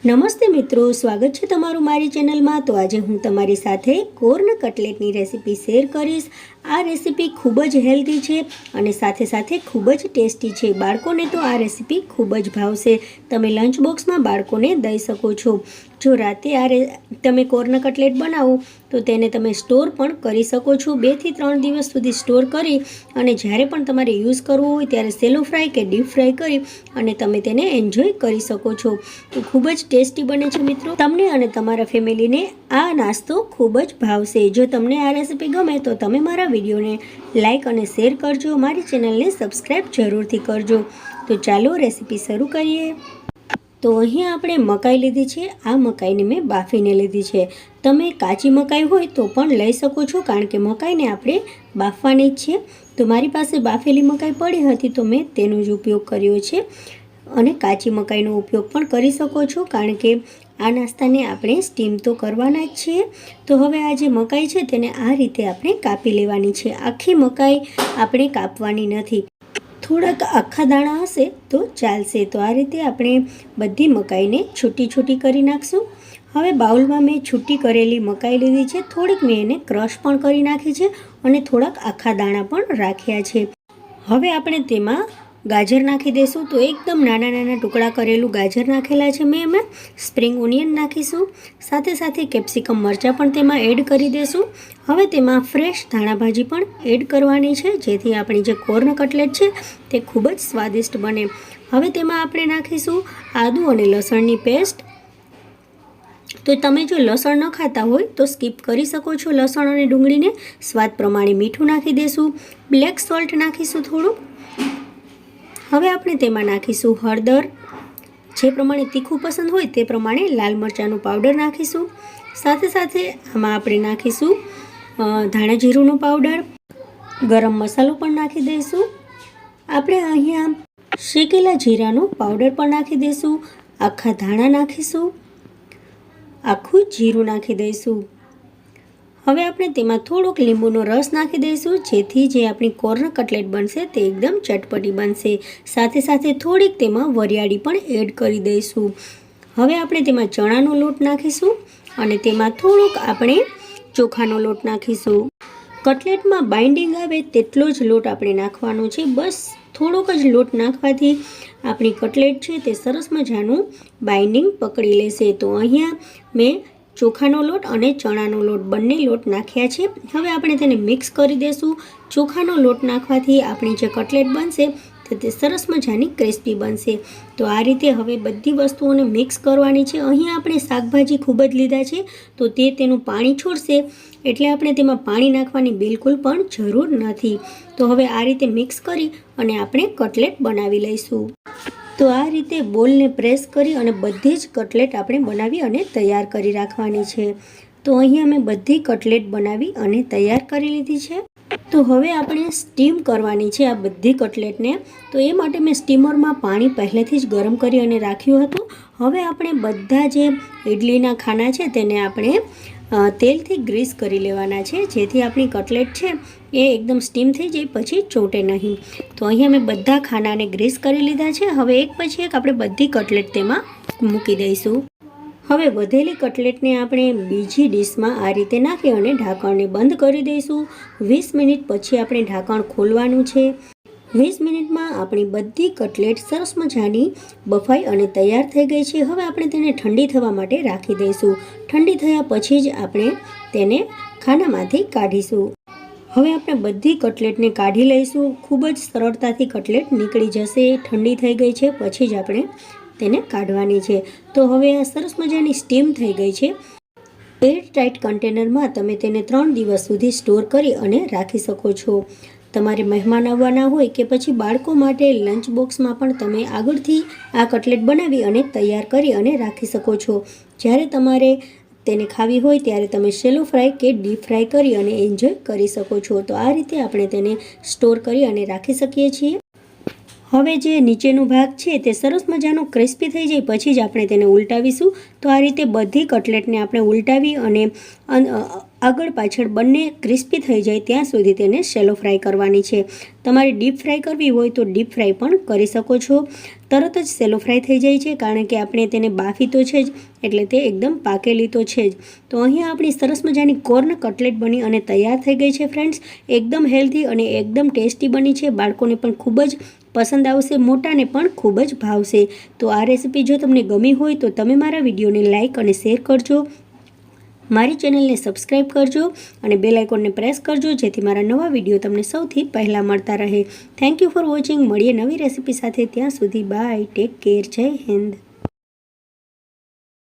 નમસ્તે મિત્રો, સ્વાગત છે તમારું મારી ચેનલમાં। તો આજે હું તમારી સાથે કોર્ન કટલેટની રેસીપી શેર કરીશ। આ રેસીપી ખૂબ જ હેલ્ધી છે અને સાથે સાથે ખૂબ જ ટેસ્ટી છે। બાળકોને તો આ રેસીપી ખૂબ જ ભાવશે। તમે લંચ બોક્સમાં બાળકોને દઈ શકો છો। જો રાતે તમે કોર્ન કટલેટ બનાવો તો તેને તમે સ્ટોર પણ કરી શકો છો। 2 થી 3 દિવસ સુધી સ્ટોર કરી અને જ્યારે પણ તમારે યુઝ કરવો હોય ત્યારે સેલો ફ્રાય કે ડીપ ફ્રાય કરી અને તમે તેને એન્જોય કરી શકો છો। તો ખૂબ જ ટેસ્ટી બને છે મિત્રો। તમને અને તમારા ફેમિલીને આ નાસ્તો ખૂબ જ ભાવશે। જો તમને આ રેસીપી ગમે તો તમે મારા વિડીયોને લાઈક અને શેર કરજો। મારી ચેનલને સબસ્ક્રાઈબ જરૂરથી કરજો। તો ચાલો રેસીપી શરૂ કરીએ। તો અહીંયા આપણે મકાઈ લીધી છે। આ મકાઈને મેં બાફીને લીધી છે। તમે કાચી મકાઈ હોય તો પણ લઈ શકો છો, કારણ કે મકાઈને આપણે બાફવાની જ છે। તો મારી પાસે બાફેલી મકાઈ પડી હતી તો મેં તેનો જ ઉપયોગ કર્યો છે, અને કાચી મકાઈનો ઉપયોગ પણ કરી શકો છો, કારણ કે આ નાસ્તાને આપણે સ્ટીમ તો કરવાના જ છીએ। તો હવે આ જે મકાઈ છે તેને આ રીતે આપણે કાપી લેવાની છે। આખી મકાઈ આપણે કાપવાની નથી, થોડાક આખા દાણા હશે તો ચાલશે। તો આ રીતે આપણે બધી મકાઈને છૂટી છૂટી કરી નાખશું। હવે બાઉલમાં મેં છૂટી કરેલી મકાઈ લીધી છે, થોડીક મેં એને ક્રશ પણ કરી નાખી છે અને થોડાક આખા દાણા પણ રાખ્યા છે। હવે આપણે તેમાં ગાજર નાખી દઈશું। તો એકદમ નાના નાના ટુકડા કરેલું ગાજર નાખેલા છે મેં એમાં। સ્પ્રિંગ ઓનિયન નાખીશું, સાથે સાથે કેપ્સિકમ મરચાં પણ તેમાં એડ કરી દઈશું। હવે તેમાં ફ્રેશ ધાણાભાજી પણ એડ કરવાની છે, જેથી આપણી જે કોર્ન કટલેટ છે તે ખૂબ જ સ્વાદિષ્ટ બને। હવે તેમાં આપણે નાખીશું આદુ અને લસણની પેસ્ટ। તો તમે જો લસણ ન ખાતા હોય તો સ્કીપ કરી શકો છો લસણ અને ડુંગળીને। સ્વાદ પ્રમાણે મીઠું નાખી દઈશું, બ્લેક સોલ્ટ નાખીશું થોડું। હવે આપણે તેમાં નાખીશું હળદર, જે પ્રમાણે તીખું પસંદ હોય તે પ્રમાણે લાલ મરચાંનું પાવડર નાખીશું। સાથે સાથે આમાં આપણે નાખીશું ધાણા જીરુંનો પાવડર, ગરમ મસાલો પણ નાખી દઈશું। આપણે અહીંયા શેકેલા જીરાનો પાવડર પણ નાખી દઈશું, આખા ધાણા નાખીશું, આખું જીરું નાખી દઈશું। હવે આપણે તેમાં થોડોક લીંબુનો રસ નાખી દઈશું, જેથી જે આપણી કોર્ન કટલેટ બનશે તે એકદમ ચટપટી બનશે। સાથે સાથે થોડીક તેમાં વરિયાળી પણ એડ કરી દઈશું। હવે આપણે તેમાં ચણાનો લોટ નાખીશું અને તેમાં થોડોક આપણે ચોખાનો લોટ નાખીશું। કટલેટમાં બાઇન્ડિંગ આવે તેટલો જ લોટ આપણે નાખવાનો છે, બસ થોડોક જ લોટ નાખવાથી આપણી કટલેટ છે તે સરસ મજાનું બાઇન્ડિંગ પકડી લેશે। તો અહીંયા મેં ચોખાનો લોટ અને ચણાનો લોટ બંને લોટ નાખ્યા છે। હવે આપણે તેને મિક્સ કરી દઈશું। ચોખાનો લોટ નાખવાથી આપણી જે કટલેટ બનશે તે સરસ મજાની ક્રિસ્પી બનશે। તો આ રીતે હવે બધી વસ્તુઓને મિક્સ કરવાની છે। અહીંયા આપણે શાકભાજી ખૂબ જ લીધા છે તો તેનું પાણી છોડશે, એટલે આપણે તેમાં પાણી નાખવાની બિલકુલ પણ જરૂર નથી। તો હવે આ રીતે મિક્સ કરી અને આપણે કટલેટ બનાવી લઈશું। તો આ રીતે બોલને પ્રેસ કરી અને બધી જ કટલેટ આપણે બનાવી અને તૈયાર કરી રાખવાની છે। તો અહીંયા મેં બધી કટલેટ બનાવી અને તૈયાર કરી લીધી છે। તો હવે આપણે સ્ટીમ કરવાની છે આ બધી કટલેટને। તો એ માટે મેં સ્ટીમરમાં પાણી પહેલેથી જ ગરમ કરી અને રાખ્યું હતું। હવે આપણે બધા જે ઇડલીના ખાના છે તેને આપણે તેલથી ગ્રીસ કરી લેવાના છે, જેથી આપણી કટલેટ છે એ એકદમ સ્ટીમ થઈ જાય પછી ચોંટે નહીં। તો અહીંયા મેં બધા ખાનાને ગ્રીસ કરી લીધા છે। હવે એક પછી એક આપણે બધી કટલેટ તેમાં મૂકી દઈશું। હવે વધેલી કટલેટને આપણે બીજી ડીશમાં આ રીતે નાખી અને ઢાંકણને બંધ કરી દઈશું। 20 મિનિટ પછી આપણે ઢાંકણ ખોલવાનું છે। 20 મિનિટમાં આપણી બધી કટલેટ સરસ મજાની બફાઈ અને તૈયાર થઈ ગઈ છે। હવે આપણે તેને ઠંડી થવા માટે રાખી દઈશું। ઠંડી થયા પછી જ આપણે તેને ખાનામાંથી કાઢીશું। હવે આપણે બધી કટલેટને કાઢી લઈશું। ખૂબ જ સરળતાથી કટલેટ નીકળી જશે। ઠંડી થઈ ગઈ છે પછી જ આપણે તેને કાઢવાની છે। તો હવે આ સરસ મજાની સ્ટીમ થઈ ગઈ છે। એર ટાઇટ કન્ટેનરમાં તમે તેને 3 દિવસ સુધી સ્ટોર કરી અને રાખી શકો છો। તમારે મહેમાન આવવાના હોય કે પછી બાળકો માટે લંચ બોક્સમાં પણ તમે આગળથી આ કટલેટ બનાવી અને તૈયાર કરી અને રાખી શકો છો। જ્યારે તમારે તેને ખાવી હોય ત્યારે તમે શેલો ફ્રાય કે ડીપ ફ્રાય કરી અને એન્જોય કરી શકો છો। તો આ રીતે આપણે તેને સ્ટોર કરી અને રાખી શકીએ છીએ। હવે જે નીચેનો ભાગ છે તે સરસ મજાનો ક્રિસ્પી થઈ જાય પછી જ આપણે તેને ઉલટાવીશું। તો આ રીતે બધી કટલેટને આપણે ઉલટાવી અને આગળ પાછળ બંને ક્રિસ્પી થઈ જાય ત્યાં સુધી તેને શેલો ફ્રાય કરવાની છે। તમારે ડીપ ફ્રાય કરવી હોય તો ડીપ ફ્રાય પણ કરી શકો છો। તરત જ સેલો ફ્રાય થઈ જાય છે, કારણ કે આપણે તેને બાફી તો છે જ, એટલે તે એકદમ પાકેલી તો છે જ. તો અહીંયા આપણી સરસ મજાની કોર્ન કટલેટ બની અને તૈયાર થઈ ગઈ છે ફ્રેન્ડ્સ. એકદમ હેલ્ધી અને એકદમ ટેસ્ટી બની છે. બાળકોને પણ ખૂબ જ પસંદ આવશે, મોટાને પણ ખૂબ જ ભાવશે. તો આ રેસીપી જો તમને ગમી હોય તો તમે મારા વિડીયોને લાઇક અને શેર કરજો, મારી ચેનલને સબસ્ક્રાઈબ કરજો અને બેલ આઇકોનને પ્રેસ કરજો, જેથી મારા નવા વિડીયો તમને સૌથી પહેલાં મળતા રહે. Thank you for watching. મળીએ નવી રેસીપી સાથે. ત્યાં સુધી બાય, ટેક કેર, જય હિન્દ.